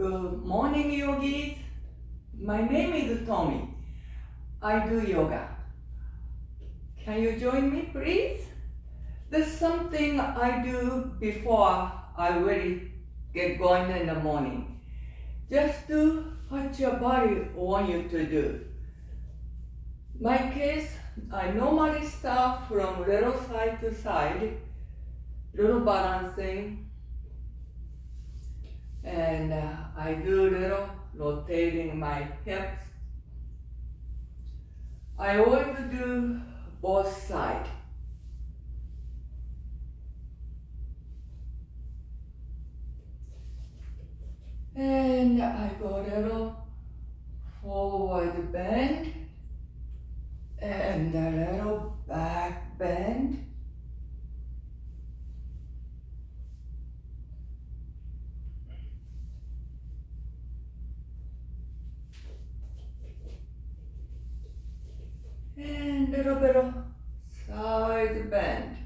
Good morning, yogis. My name is Tomi. I do yoga. Can you join me, please? There's something I do before I really get going in the morning. Just do what your body wants you to do. My case, I normally start from little side to side, little balancing, and I do little rotating my hips. I always do both sides. And I go little forward bend and a little back bend. And little bit of side bend.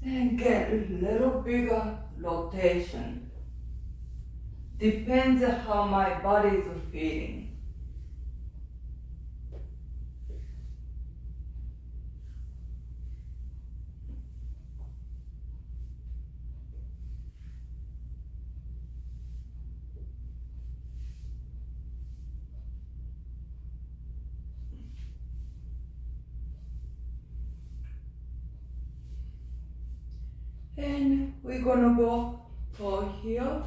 And get a little bigger rotation. Depends on how my body is feeling. And we're gonna go to here,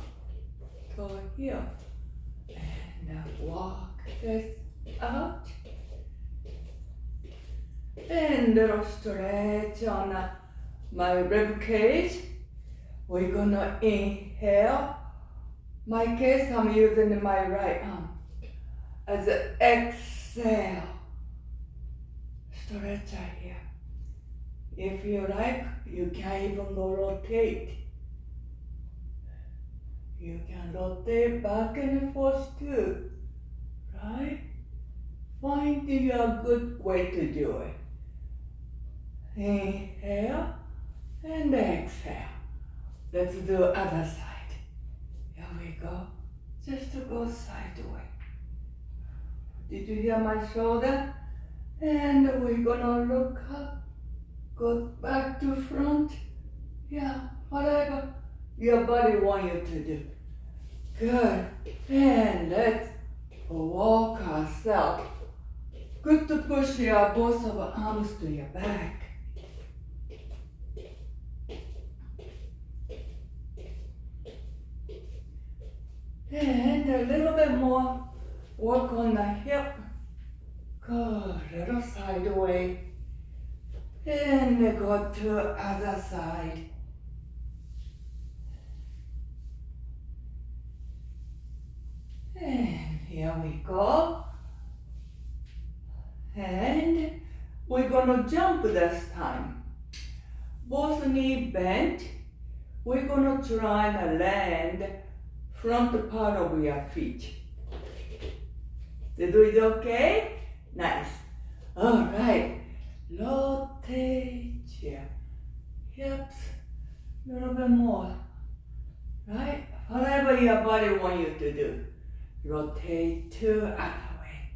and walk this out. And little stretch on my rib cage. We're gonna inhale. My case, I'm using my right arm. As an exhale, stretch out here. If you like, you can even rotate. You can rotate back and forth too, right? Find a good way to do it. Inhale and exhale. Let's do other side. Here we go. Just to go sideways. Did you hear my shoulder? And we're gonna look up. Go back to front. Yeah, whatever your body wants you to do. Good. And let's walk ourselves. Good to push your both of our arms to your back. And a little bit more work on the hip. Good. Little sideways. And go to other side. And here we go. And we're gonna jump this time. Both knee bent. We're gonna try to land front part of your feet. Did we do okay? Nice. All right. Rotate your hips a little bit more, right? Whatever your body wants you to do. Rotate to other way.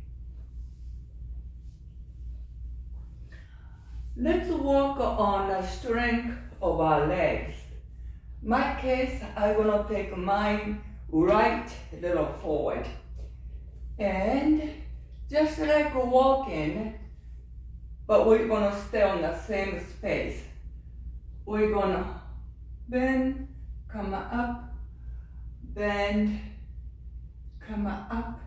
Let's work on the strength of our legs. My case, I'm gonna take my right little forward. And just like walking, but we're gonna stay on the same space. We're gonna bend, come up, bend, come up.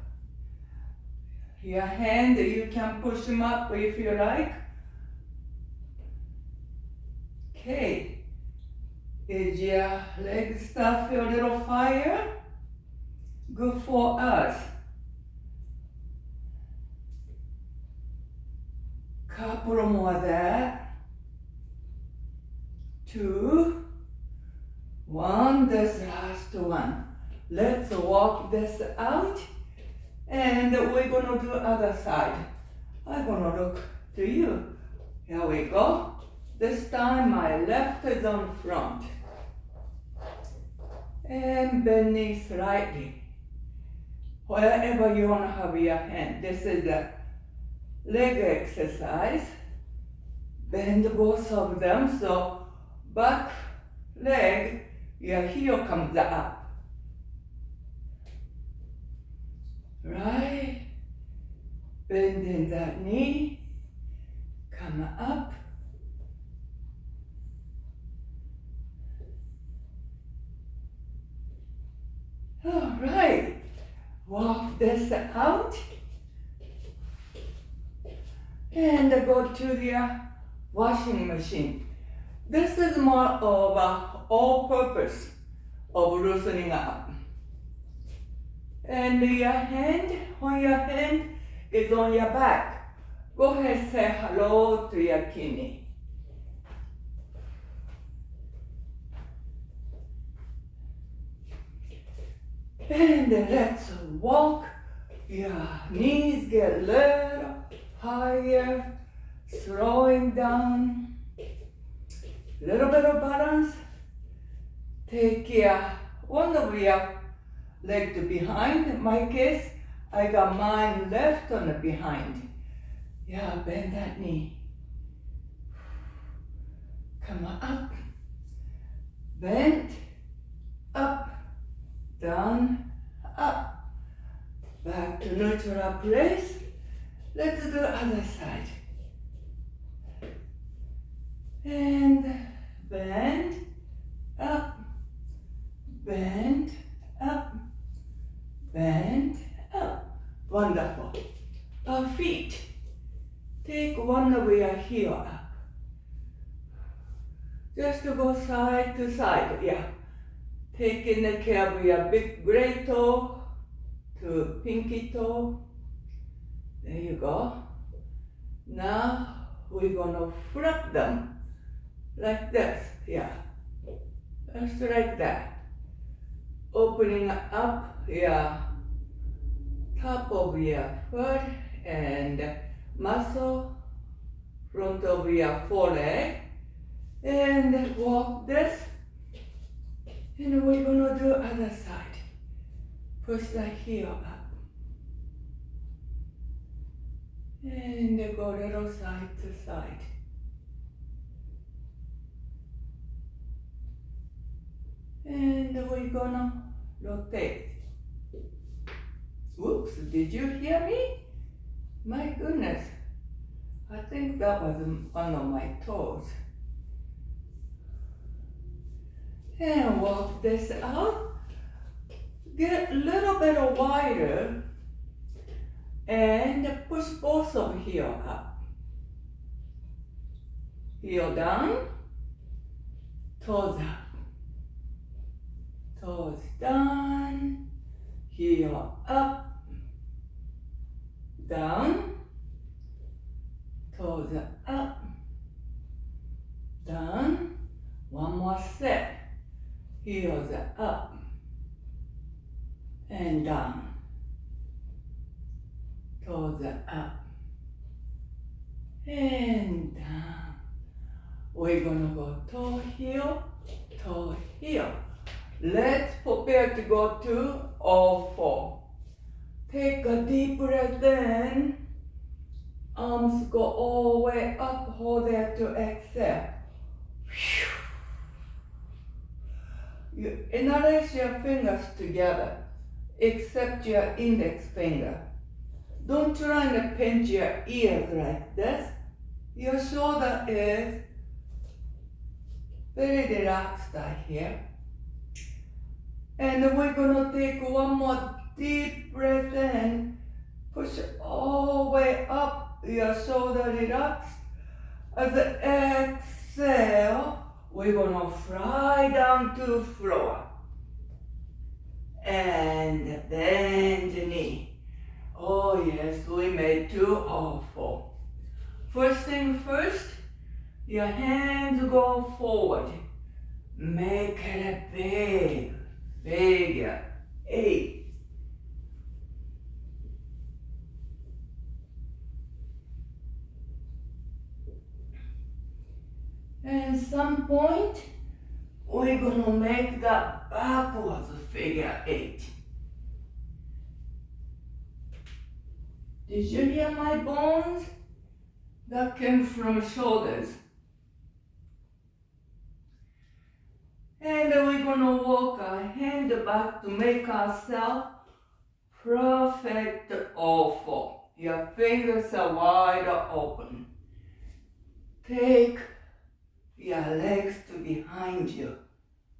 Your hand, you can push them up if you like. Okay. Is your leg start feel a little fire? Good for us. Couple more there. 2, 1, this last one. Let's walk this out and we're gonna do other side. I'm gonna look to you. Here we go. This time my left is on front. And bend knee slightly. Wherever you want to have your hand. This is the leg exercise. Bend both of them, so back leg, your heel comes up. Right, bending that knee, come up. All right, walk this out. And go to the washing machine. This is more of all-purpose of loosening up. And your hand, when your hand is on your back, go ahead and say hello to your kidney. And let's walk. Your knees get a little higher, slowing down. Little bit of balance. Take one of your leg to behind. In my case, I got mine left on the behind. Yeah, bend that knee. Come on up. Bend, up, down, up. Back to neutral place. Let's do the other side. And bend, up, bend, up, bend, up. Wonderful. Our feet. Take one of your heel up. Just to go side to side, yeah. Taking the care of your big great toe to pinky toe. There you go. Now we're gonna flip them like this, yeah. Just like that. Opening up your top of your foot and muscle, front of your foreleg, and walk this. And we're gonna do other side. Push the heel up. And go little side to side. And we're gonna rotate. Whoops, did you hear me? My goodness. I think that was one of my toes. And walk this out. Get a little bit wider. And push both of heel up. Heel down. Toes up. Toes down. Heel up. Down. Toes up. Down. One more set. Heels up. And down. Toes up. And down. We're gonna go toe, heel, toe, heel. Let's prepare to go to all four. Take a deep breath in. Arms go all the way up, hold there to exhale. You interlace your fingers together, except your index finger. Don't try to pinch your ears like this. Your shoulder is very relaxed out here. And we're gonna take one more deep breath in. Push all the way up, your shoulder relaxed. As you exhale, we're gonna fly down to the floor. And bend the knee. Oh yes, we made 2 or 4. First thing first, your hands go forward. Make it big, bigger. 8. And some point, we're gonna make the backwards figure 8. Did you hear my bones? That came from shoulders. And we're gonna walk our hand back to make ourselves perfect oval. Your fingers are wide open. Take your legs to behind you.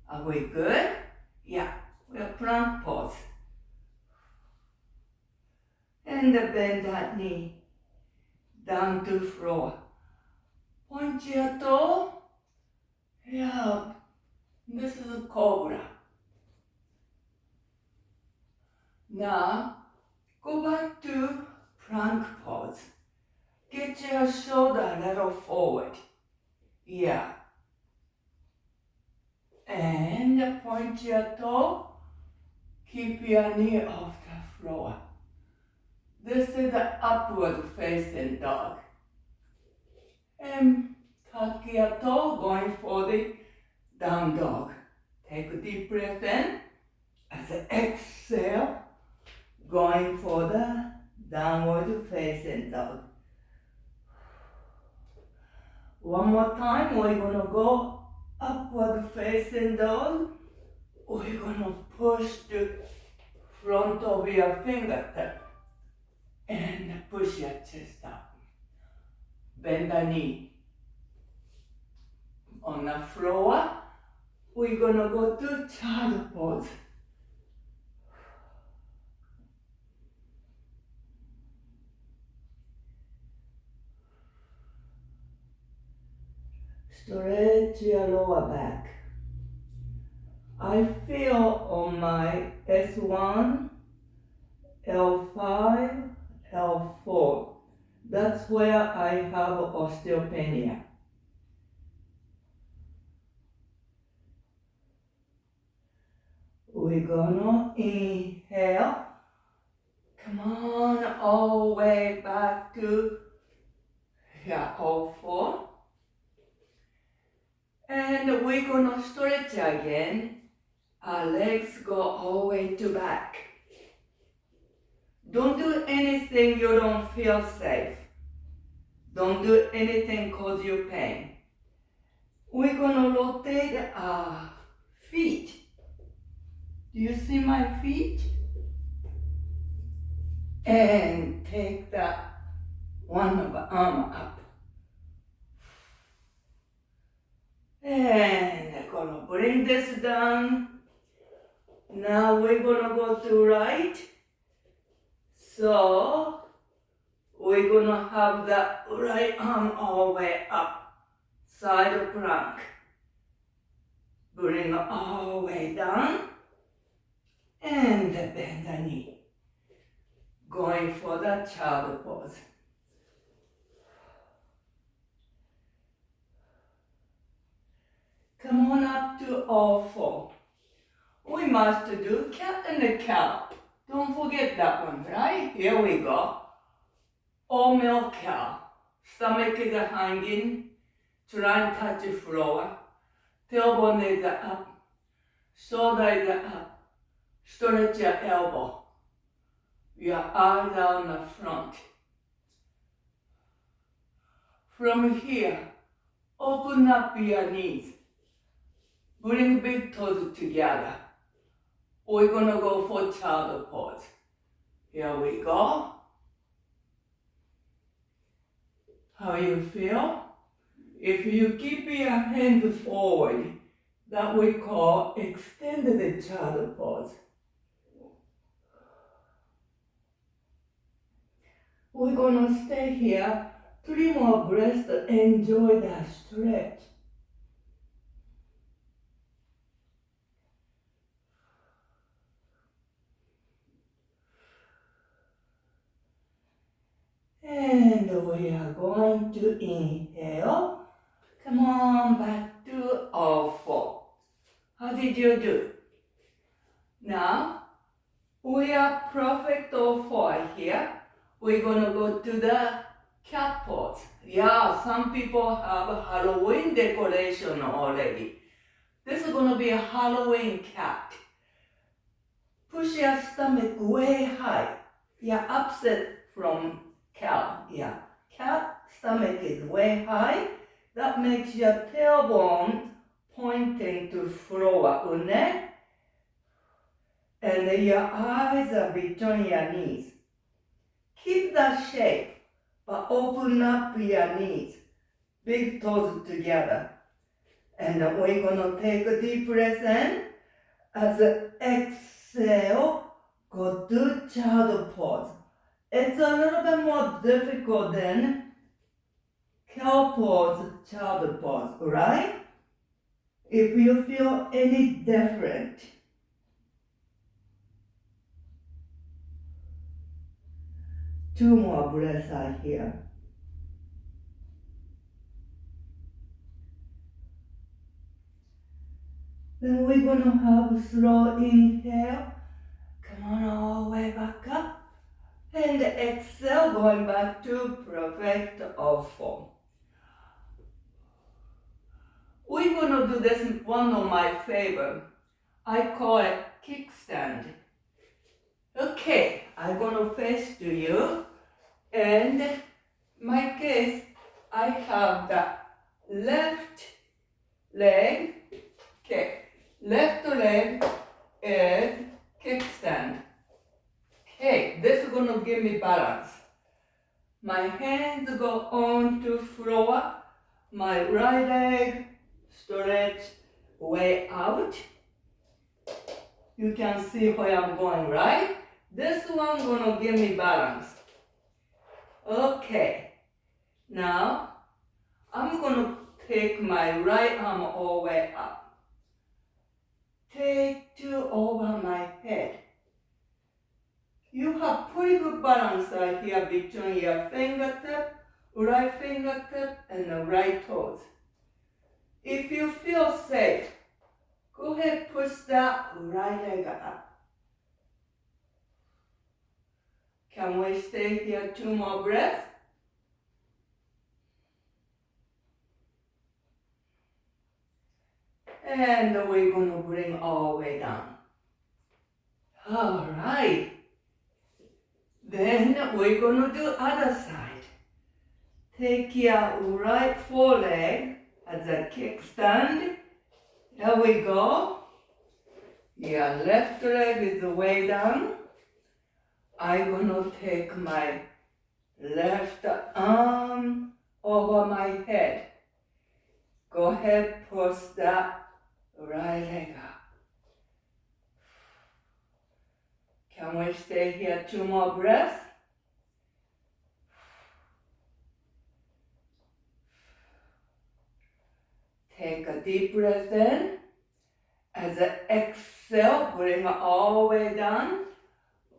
Are we good? Yeah, we're plank pose. And bend that knee down to floor. Point your toe. Yeah, this is a cobra. Now, go back to plank pose. Get your shoulder a little forward. Yeah. And point your toe. Keep your knee off the floor. This is the upward facing dog. And tuck your toe, going for the down dog. Take a deep breath in. As an exhale, going for the downward facing dog. One more time, we're gonna go upward facing dog. We're gonna push the front of your fingertip and push your chest up. Bend the knee. On the floor, we're gonna go to child pose. Stretch your lower back. I feel on my S1, L5, L4. That's where I have osteopenia. We're gonna inhale. Come on, all the way back to L4. And we're gonna stretch again. Our legs go all the way to back. Don't do anything you don't feel safe. Don't do anything cause you pain. We're gonna rotate our feet. Do you see my feet? And take the one arm up. And I'm gonna bring this down. Now we're gonna go to right. So we're gonna have the right arm all the way up. Side plank. Bring all the way down. And bend the knee. Going for the child pose. Come on up to all four. We must do cat and cow. Don't forget that one, right? Here we go. All milk cow. Stomach is hanging. Try and touch the floor. Tailbone is up. Shoulder is up. Stretch your elbow. Your eyes are on the front. From here, open up your knees. Bring big toes together. We're gonna go for child pose. Here we go. How you feel? If you keep your hands forward, that we call extended child pose. We're gonna stay here, 3 more breaths, enjoy that stretch. And we are going to inhale. Come on, back to all four. How did you do? Now, we are perfect all four here. We're gonna go to the cat pose. Yeah, some people have Halloween decoration already. This is gonna be a Halloween cat. Push your stomach way high. Yeah, upset from cow. Yeah, cat stomach is way high. That makes your tailbone pointing to floor, une? And your eyes are between your knees. Keep that shape, but open up your knees. Big toes together. And we're gonna take a deep breath in. As an exhale, go to child pose. It's a little bit more difficult than cow pose, child pose, right? If you feel any different, two more breaths are here. Then we're gonna have a slow inhale. Come on all the way back up. And exhale, going back to perfect form. We're gonna do this, one of my favorite. I call it kickstand. Okay, I'm gonna face to you. And my case, I have the left leg. Okay, left leg is kickstand. Okay, this is gonna give me balance. My hands go on to floor. My right leg stretch way out. You can see where I'm going, right? This one gonna give me balance. Okay, now I'm gonna take my right arm all the way up. Take two over my head. You have pretty good balance right here between your fingertip, right fingertip, and the right toes. If you feel safe, go ahead, push that right leg up. Can we stay here two more breaths? And we're gonna bring all the way down. All right. Then we're gonna do other side. Take your right foreleg as a kickstand. Here we go. Your left leg is way down. I'm gonna take my left arm over my head. Go ahead, push that right leg up. Can we stay here two more breaths? Take a deep breath in. As an exhale, bring it all the way down.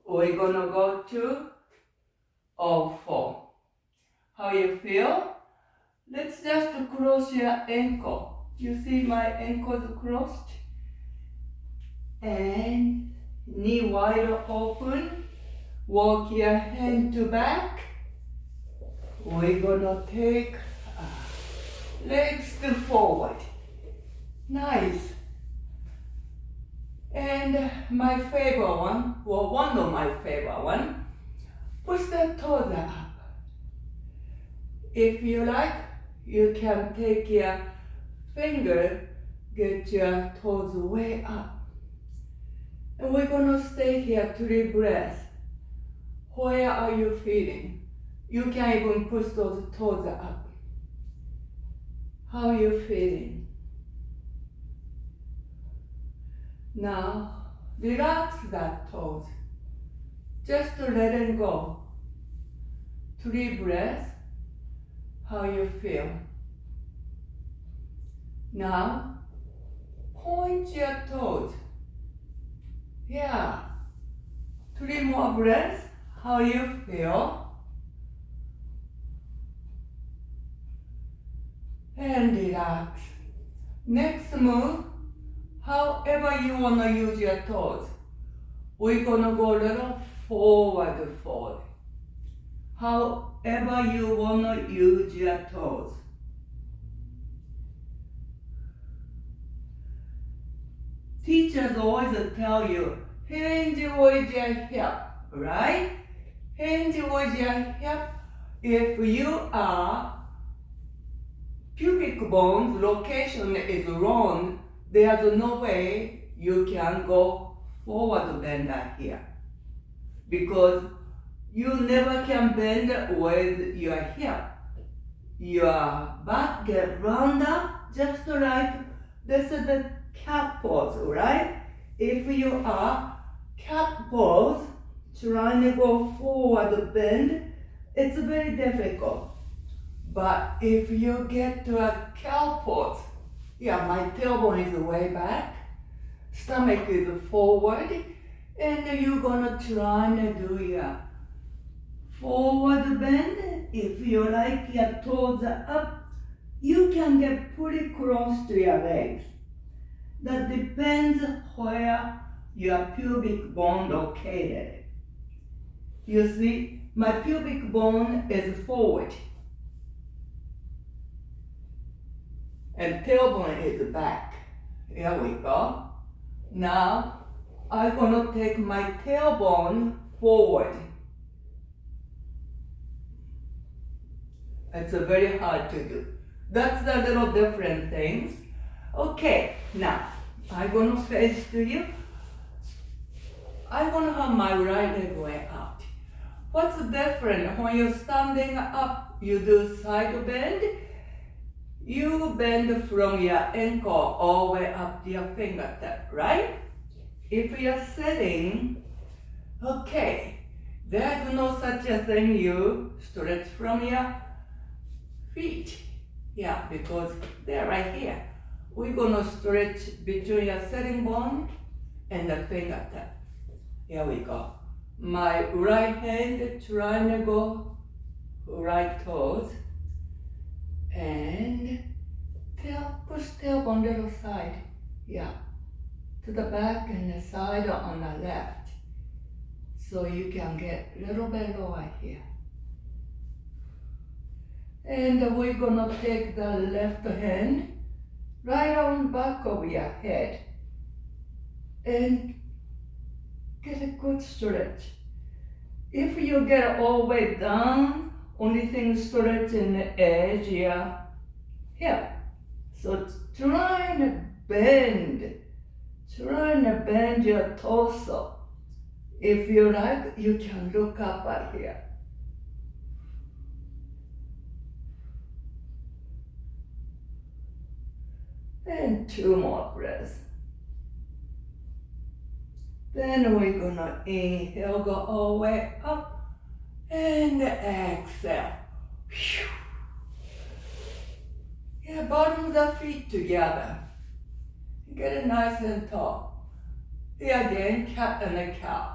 We're gonna go to all four. How you feel? Let's just cross your ankle. You see my ankles crossed? And knee wide open. Walk your hand to back. We're gonna take legs to forward. Nice. And my favorite one, well, one of my favorite one, push the toes up. If you like, you can take your finger, get your toes way up. And we're gonna stay here 3 breaths. Where are you feeling? You can even push those toes up. How are you feeling? Now, relax that toes. Just let it go. 3 breaths. How you feel? Now, point your toes. Yeah. 3 more breaths. How you feel? And relax. Next move, however you want to use your toes. We're going to go a little forward fold. however you want to use your toes. Teachers always tell you, hinge with your hip, right? Hinge with your hip. If you are pubic bone's location is wrong, there's no way you can go forward bender here. Because you never can bend with your hip. Your back get round up just like this is the cat pose, right? If you are cat pose, trying to go forward bend, it's very difficult. But if you get to a cow pose, my tailbone is way back, stomach is forward, and you're gonna try to do your forward bend. If you like your toes up, you can get pretty close to your legs. That depends where your pubic bone located. You see, my pubic bone is forward. And tailbone is back. Here we go. Now, I'm gonna take my tailbone forward. It's very hard to do. That's the little different things. Okay, now, I'm gonna face to you. I'm gonna have my right leg way out. What's different? When you're standing up, you do side bend. You bend from your ankle all the way up to your fingertip, right? If you're sitting, okay, there's no such a thing. You stretch from your feet. Yeah, because they're right here. We're gonna stretch between your sitting bone and the fingertip. Here we go. My right hand trying to go right toes. And push tailbone little side, to the back and the side on the left. So you can get a little bit lower here. And we're gonna take the left hand right on back of your head and get a good stretch. If you get all the way down, only thing stretching the edge, your hip. So try to bend your torso. If you like, you can look up right here. And 2 more breaths. Then we're gonna inhale, go all the way up. And exhale. Bottom of the feet together. Get it nice and tall. Again, cat and a cow.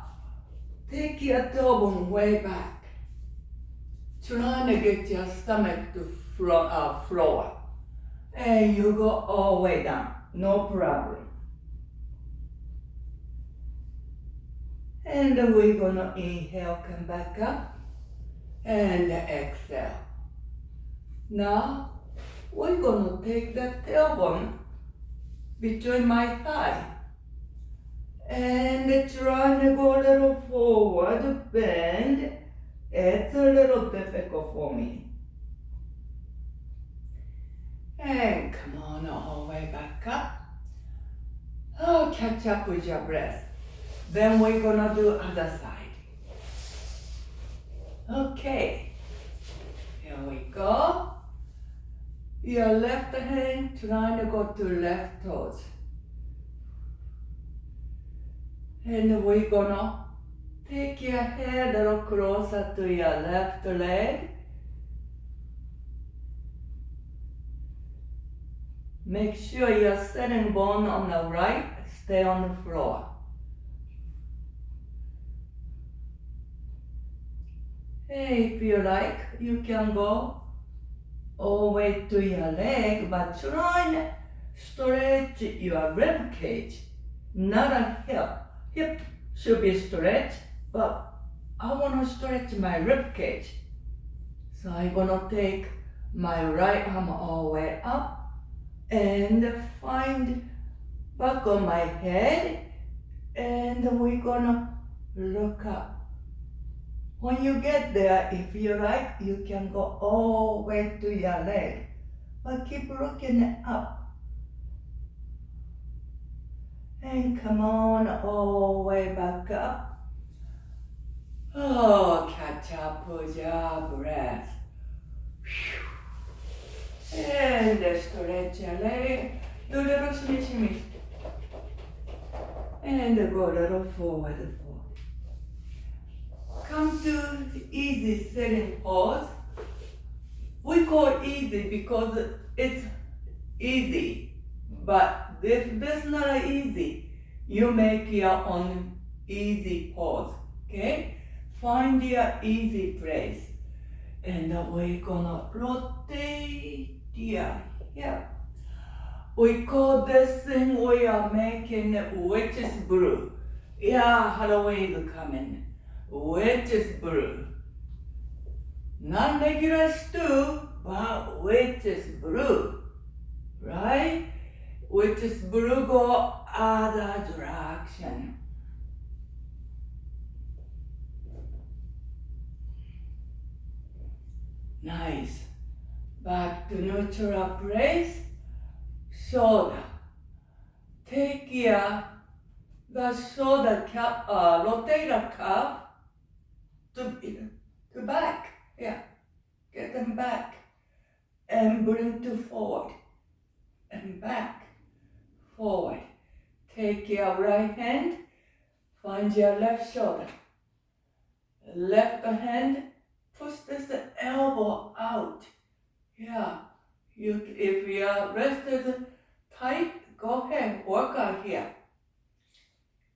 Take your tailbone way back. Trying to get your stomach to floor. And you go all the way down. No problem. And we're gonna inhale, come back up. And exhale. Now, we're gonna take the tailbone between my thigh and try to go a little forward, bend. It's a little difficult for me. And come on all the way back up. Oh, catch up with your breath. Then we're gonna do other side. Okay, here we go. Your left hand trying to go to left toes. And we're gonna take your head a little closer to your left leg. Make sure your sitting bone on the right stay on the floor. Hey, if you like, you can go all the way to your leg, but try and stretch your rib cage, not a hip. Hip should be stretched, but I want to stretch my rib cage. So I'm gonna take my right arm all the way up and find back on my head, and we're gonna look up. When you get there, if you like, you can go all the way to your leg, but keep looking up. And come on all the way back up. Oh, catch up with your breath. And stretch your leg. Do a little shimmy shimmy. And go a little forward. Come to easy sitting pose. We call easy because it's easy. But this not easy. You make your own easy pose. Okay? Find your easy place. And we're gonna rotate your hip. We call this thing we are making witch's brew. Yeah, Halloween is coming. Witch's brew. Not regular stew, but witch's brew. Right? Witch's brew go other direction. Nice. Back to neutral place. Shoulder. Take the shoulder cap, rotate the cuff to back. Yeah. Get them back. And bring to forward. And back. Forward. Take your right hand. Find your left shoulder. Left hand. Push this elbow out. Yeah. If your wrist is tight, go ahead, work out here.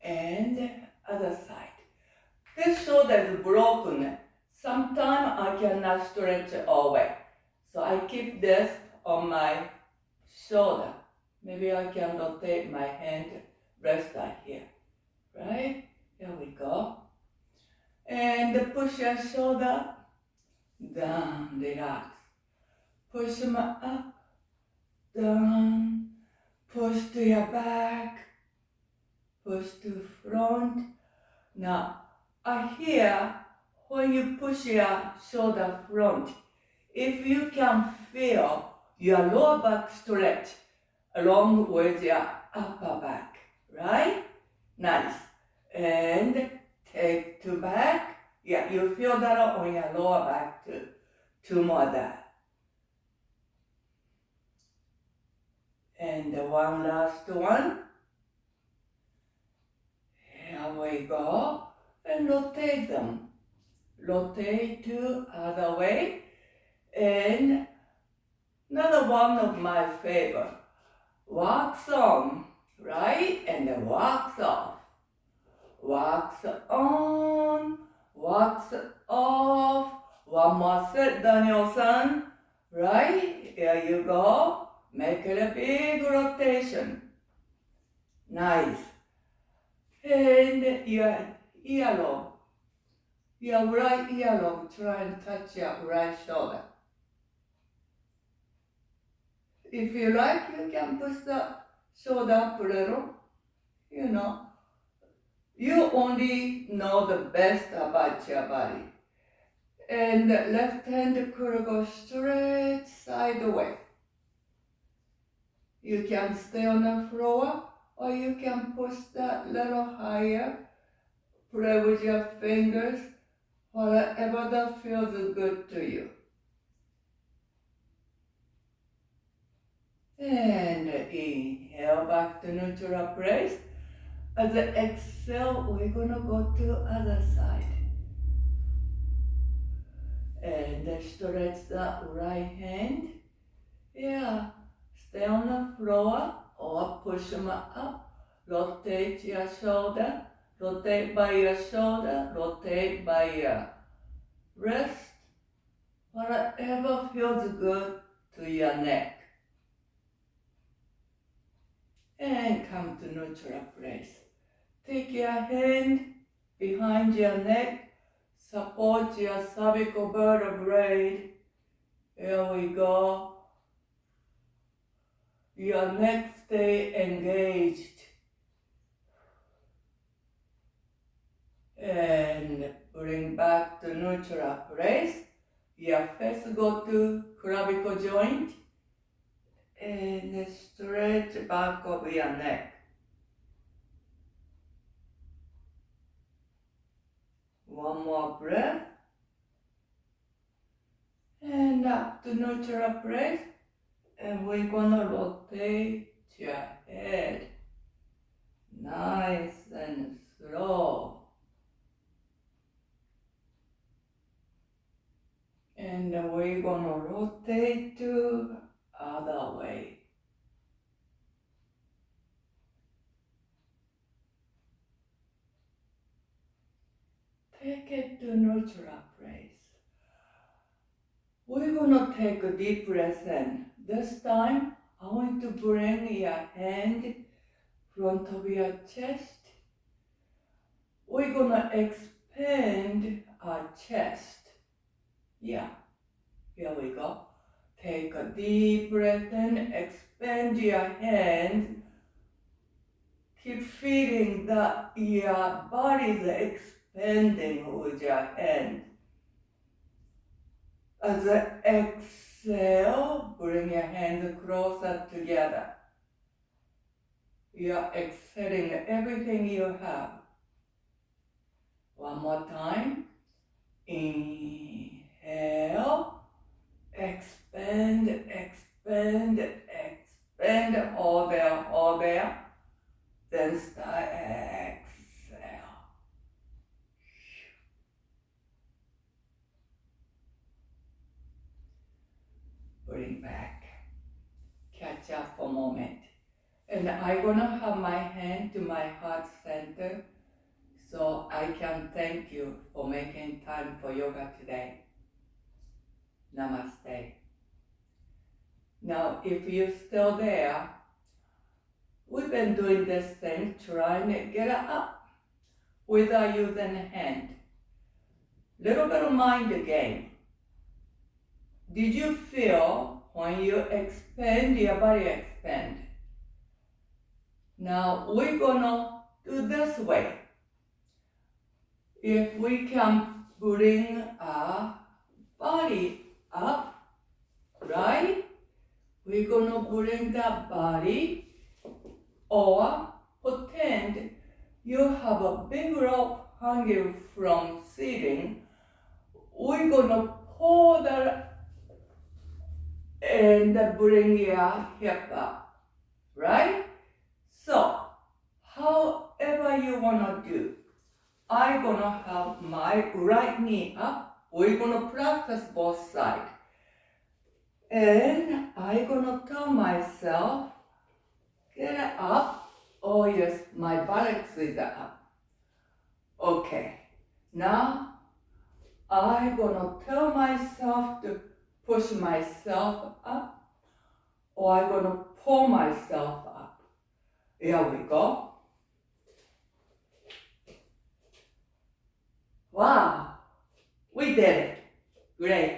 And other side. This shoulder is broken. Sometimes I cannot stretch all the way. So I keep this on my shoulder. Maybe I can rotate my hand, rest right here. Right? Here we go. And push your shoulder down, relax. Push them up, down, push to your back, push to front. Now, I hear when you push your shoulder front, if you can feel your lower back stretch along with your upper back, right? Nice. And take to back. Yeah, you feel that on your lower back too. Two more that. And one last one. Here we go. And rotate them. Rotate to other way. And another one of my favorite. Wax on, right? And then wax off. Wax on, wax off. One more set, Daniel-san. Right? Here you go. Make it a big rotation. Nice. And your earlobe. Your right earlobe, try and touch your right shoulder. If you like, you can push the shoulder up a little. You know. You only know the best about your body. And the left hand could go straight sideways. You can stay on the floor, or you can push that little higher. Play with your fingers, whatever that feels good to you. And inhale back to neutral place. As I exhale, we're gonna go to other side. And stretch the right hand. Yeah. Stay on the floor or push them up. Rotate your shoulder. Rotate by your shoulder. Rotate by your wrist. Whatever feels good to your neck. And come to neutral place. Take your hand behind your neck. Support your cervical vertebrae. Here we go. Your neck stay engaged. And bring back to neutral place. Your face go to clavicle joint. And stretch back of your neck. One more breath. And up to neutral place. And we're gonna rotate your head. Nice and slow. And we're gonna rotate to other way. Take it to neutral place. We're gonna take a deep breath in. This time, I want to bring your hand front of your chest. We're gonna expand our chest. Yeah, here we go. Take a deep breath in, expand your hand. Keep feeling that your body is expanding with your hand. As you exhale, bring your hands closer together. You're exhaling everything you have. One more time. Inhale. Expand, expand, expand. Hold there, hold there. Then start exhale. Bring back. Catch up for a moment. And I'm gonna have my hand to my heart center so I can thank you for making time for yoga today. Namaste. Now, if you're still there, we've been doing this thing, trying to get up without using a hand. Little bit of mind game. Did you feel when you expand, your body expand? Now, we're gonna do this way. If we can bring our body up, right? We're gonna bring that body, or pretend you have a big rope hanging from ceiling. We're gonna pull that and bring your hip up, right? So, however you wanna do, I'm gonna have my right knee up. We're gonna practice both sides. And I'm gonna tell myself, get up. Oh yes, my buttocks is up. Okay, now I'm gonna tell myself to push myself up, or I'm gonna pull myself up. Here we go. Wow, we did it. Great.